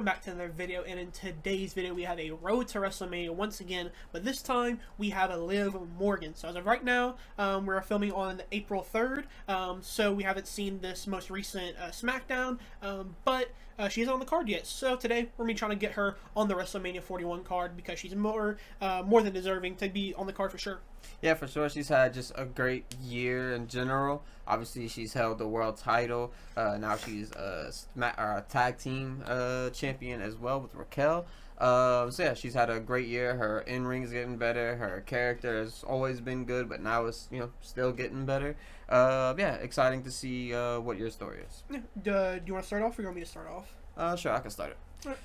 back to another video, and in today's video we have a road to WrestleMania once again, but this time we have a Liv Morgan. So as of right now, we're filming on April 3rd, so we haven't seen this most recent SmackDown, but she isn't on the card yet. So today we're going to be trying to get her on the WrestleMania 41 card because she's more than deserving to be on the card for sure. Yeah, for sure. She's had just a great year in general. Obviously, she's held the world title. Now she's a tag team champion as well with Raquel. So yeah, she's had a great year. Her in-ring is getting better. Her character has always been good, but now it's still getting better. Yeah, exciting to see what your story is. Yeah. Do you want to start off, or you want me to start off? Sure, I can start it. All right.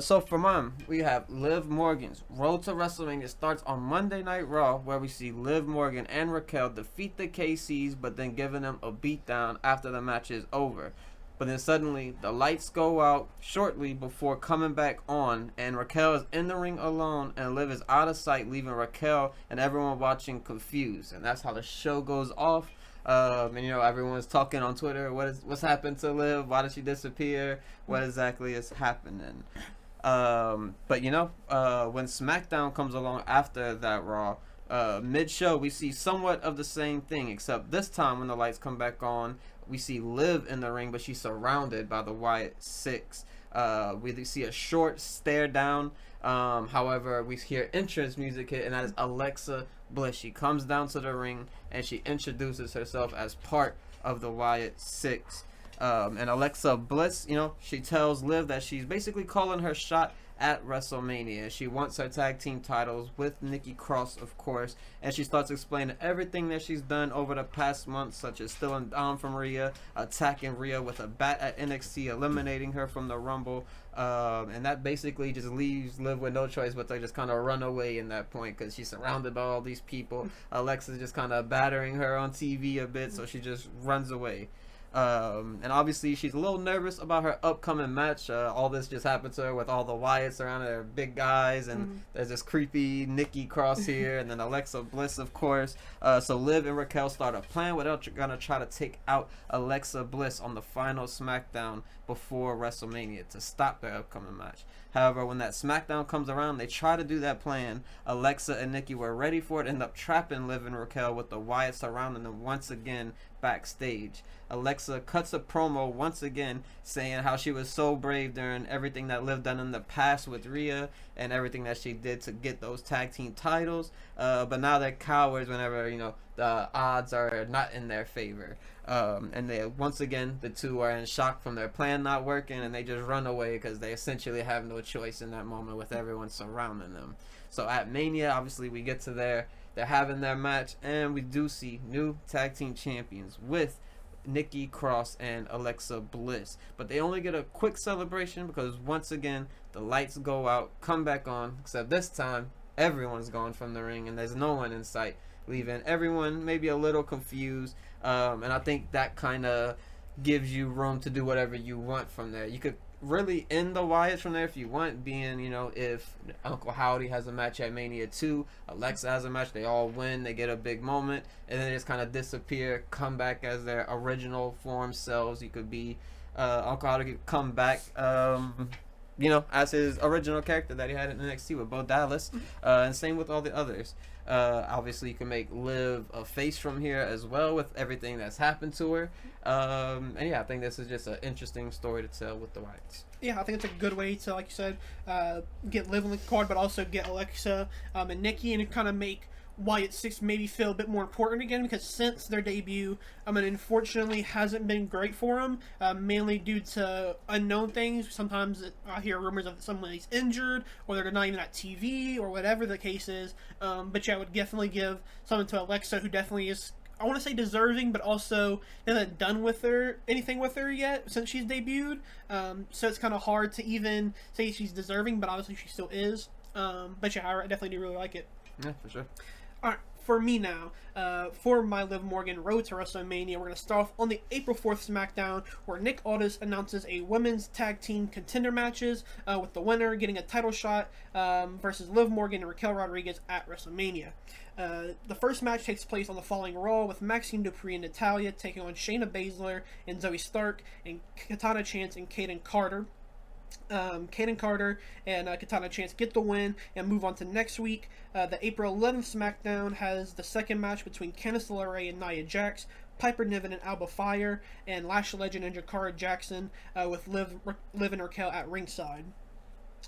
So for mine, we have Liv Morgan's Road to WrestleMania starts on Monday Night Raw, where we see Liv Morgan and Raquel defeat the KCs, but then giving them a beatdown after the match is over. But then suddenly the lights go out shortly before coming back on, and Raquel is in the ring alone, and Liv is out of sight, leaving Raquel and everyone watching confused. And that's how the show goes off. And everyone's talking on Twitter. What's happened to Liv? Why did she disappear? What exactly is happening? But when SmackDown comes along after that Raw, mid-show we see somewhat of the same thing, except this time when the lights come back on, we see Liv in the ring, but she's surrounded by the Wyatt Six. We see a short stare down. However, we hear entrance music hit, and that is Alexa Bliss. She comes down to the ring and she introduces herself as part of the Wyatt Six. And Alexa Bliss, she tells Liv that she's basically calling her shot at WrestleMania. She wants her tag team titles with Nikki Cross, of course, and she starts explaining everything that she's done over the past month, such as stealing Dom from Rhea, attacking Rhea with a bat at NXT, eliminating her from the Rumble, and that basically just leaves Liv with no choice but to just kind of run away in that point, because she's surrounded by all these people. Alexa's just kind of battering her on TV a bit, so she just runs away. And obviously she's a little nervous about her upcoming match. All this just happened to her with all the Wyatts around her. They're big guys, and there's this creepy Nikki Cross here, and then Alexa Bliss, of course. So Liv and Raquel start a plan where they're gonna try to take out Alexa Bliss on the final SmackDown before WrestleMania to stop their upcoming match. However, when that SmackDown comes around, they try to do that plan. Alexa and Nikki were ready for it, end up trapping Liv and Raquel with the Wyatts surrounding them once again backstage. Alexa cuts a promo once again saying how she was so brave during everything that Liv done in the past with Rhea and everything that she did to get those tag team titles, but now they're cowards whenever the odds are not in their favor. And they once again, the two are in shock from their plan not working, and they just run away because they essentially have no choice in that moment with everyone surrounding them. So at Mania, obviously we get to there, they're having their match, and we do see new tag team champions with Nikki Cross and Alexa Bliss, but they only get a quick celebration because once again the lights go out, come back on, except this time everyone's gone from the ring and there's no one in sight, leaving everyone maybe a little confused. And I think that kind of gives you room to do whatever you want from there. You could really end the Wyatts from there if you want, being if Uncle Howdy has a match at Mania 2, Alexa has a match, they all win, they get a big moment, and then they just kind of disappear, come back as their original form selves. You could be Uncle Howdy could come back as his original character that he had in NXT with Bo Dallas, and same with all the others. Obviously you can make Liv a face from here as well with everything that's happened to her, and yeah, I think this is just an interesting story to tell with the Wyatts. Yeah, I think it's a good way to, like you said, get Liv on the card, but also get Alexa and Nikki, and kind of make Wyatt Six maybe feel a bit more important again, because since their debut, unfortunately hasn't been great for them, mainly due to unknown things. Sometimes I hear rumors of somebody's injured, or they're not even at TV, or whatever the case is. But yeah, I would definitely give something to Alexa, who definitely is, I want to say, deserving, but also hasn't done anything with her yet since she's debuted. So it's kind of hard to even say she's deserving, but obviously she still is. But yeah, I definitely do really like it. Yeah, for sure. Alright, for me now, for my Liv Morgan Road to WrestleMania, we're going to start off on the April 4th SmackDown, where Nick Aldis announces a women's tag team contender matches, with the winner getting a title shot versus Liv Morgan and Raquel Rodriguez at WrestleMania. The first match takes place on the following Raw, with Maxine Dupree and Natalya taking on Shayna Baszler and Zoe Stark, and Katana Chance and Kaden Carter. Kaden Carter and Katana Chance get the win and move on to next week. The April 11th SmackDown has the second match between Candice LeRae and Nia Jax, Piper Niven and Alba Fire, and Lash Legend and Jakara Jackson with Liv and Raquel at ringside.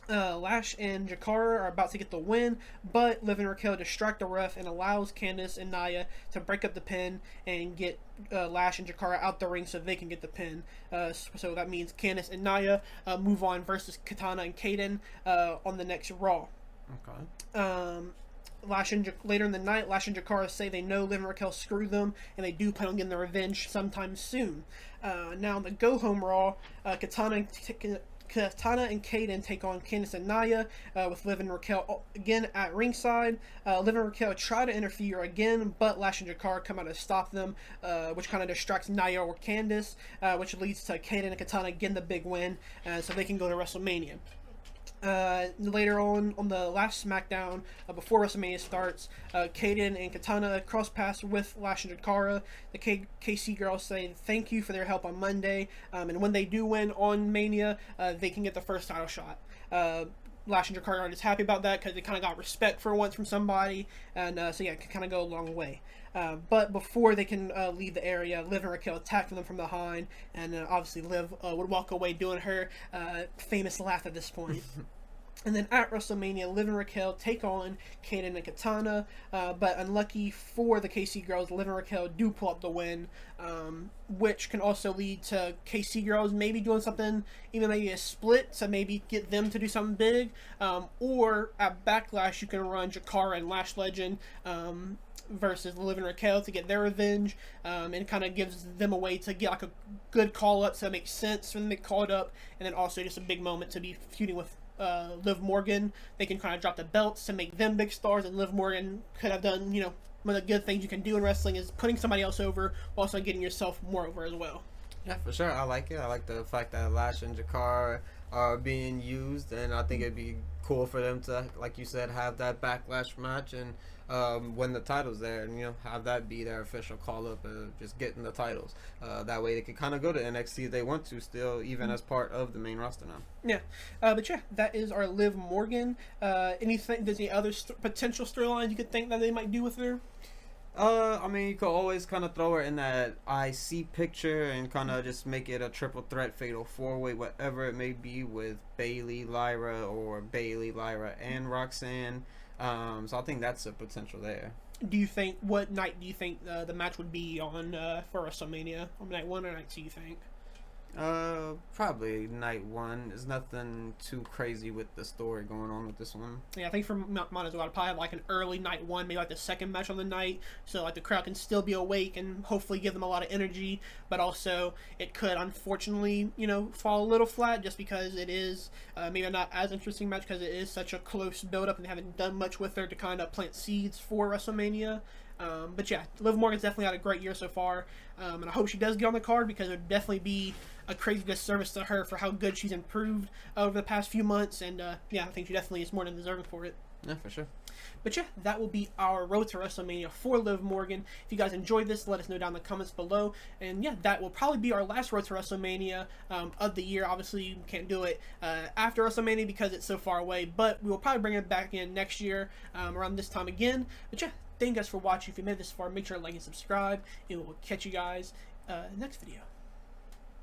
Lash and Jakara are about to get the win, but Liv and Raquel distract the ref and allows Candice and Nia to break up the pin and get Lash and Jakara out the ring so they can get the pin. So that means Candice and Nia move on versus Katana and Kaden on the next Raw. Okay. Later in the night, Lash and Jakara say they know Liv and Raquel screwed them, and they do plan on getting their revenge sometime soon. Now on the Go Home Raw, Katana and Kaden take on Candice and Nia with Liv and Raquel again at ringside. Liv and Raquel try to interfere again, but Lash and Jakara come out to stop them, which kind of distracts Nia or Candice, which leads to Kaden and Katana getting the big win, so they can go to WrestleMania. Later on the last SmackDown, before WrestleMania starts, Kaden and Katana cross paths with Lash and Jakara. The KC girls say thank you for their help on Monday, and when they do win on Mania, they can get the first title shot. Lash and Jakara are just happy about that because they kind of got respect for once from somebody, and so yeah, it can kind of go a long way. But before they can leave the area, Liv and Raquel attack them from behind, and obviously Liv would walk away doing her famous laugh at this point. And then at WrestleMania, Liv and Raquel take on Kaden and Katana, but unlucky for the KC girls, Liv and Raquel do pull up the win, which can also lead to KC girls maybe doing something, even maybe a split, to maybe get them to do something big, or at Backlash you can run Jakara and Lash Legend versus Liv and Raquel to get their revenge, and kind of gives them a way to get like a good call up so it makes sense for them to get called up, and then also just a big moment to be feuding with Liv Morgan. They can kind of drop the belts to make them big stars, and Liv Morgan could have done, one of the good things you can do in wrestling is putting somebody else over while also getting yourself more over as well. Yeah, for sure. I like it. I like the fact that Lash and Jakar are being used, and I think it'd be cool for them to, like you said, have that Backlash match and win the titles there, and have that be their official call up, just getting the titles. That way they can kind of go to NXT if they want to, still even as part of the main roster now. Yeah, but yeah, that is our Liv Morgan. Anything? There's any other potential storylines you could think that they might do with her? I mean, you could always kind of throw her in that IC picture and kind of just make it a triple threat fatal four-way, whatever it may be, with Bayley, Lyra, or Bayley, Lyra, and Roxanne. So I think that's a potential there. What night do you think the match would be on for WrestleMania? On night 1 or night 2, you think? Probably night 1. There's nothing too crazy with the story going on with this one. Yeah, I think for mine as well, I'd probably have like an early night 1, maybe like the second match on the night, so like the crowd can still be awake and hopefully give them a lot of energy, but also it could unfortunately, fall a little flat just because it is maybe not as interesting match because it is such a close build-up and they haven't done much with her to kind of plant seeds for WrestleMania. But yeah, Liv Morgan's definitely had a great year so far, and I hope she does get on the card because it would definitely be a crazy disservice to her for how good she's improved over the past few months, and yeah, I think she definitely is more than deserving for it. Yeah, for sure. But yeah, that will be our road to WrestleMania for Liv Morgan. If you guys enjoyed this, let us know down in the comments below. And yeah, that will probably be our last road to WrestleMania of the year. Obviously, you can't do it after WrestleMania because it's so far away, but we will probably bring it back in next year around this time again. But yeah, thank you guys for watching. If you made it this far, make sure to like and subscribe, and we'll catch you guys in the next video.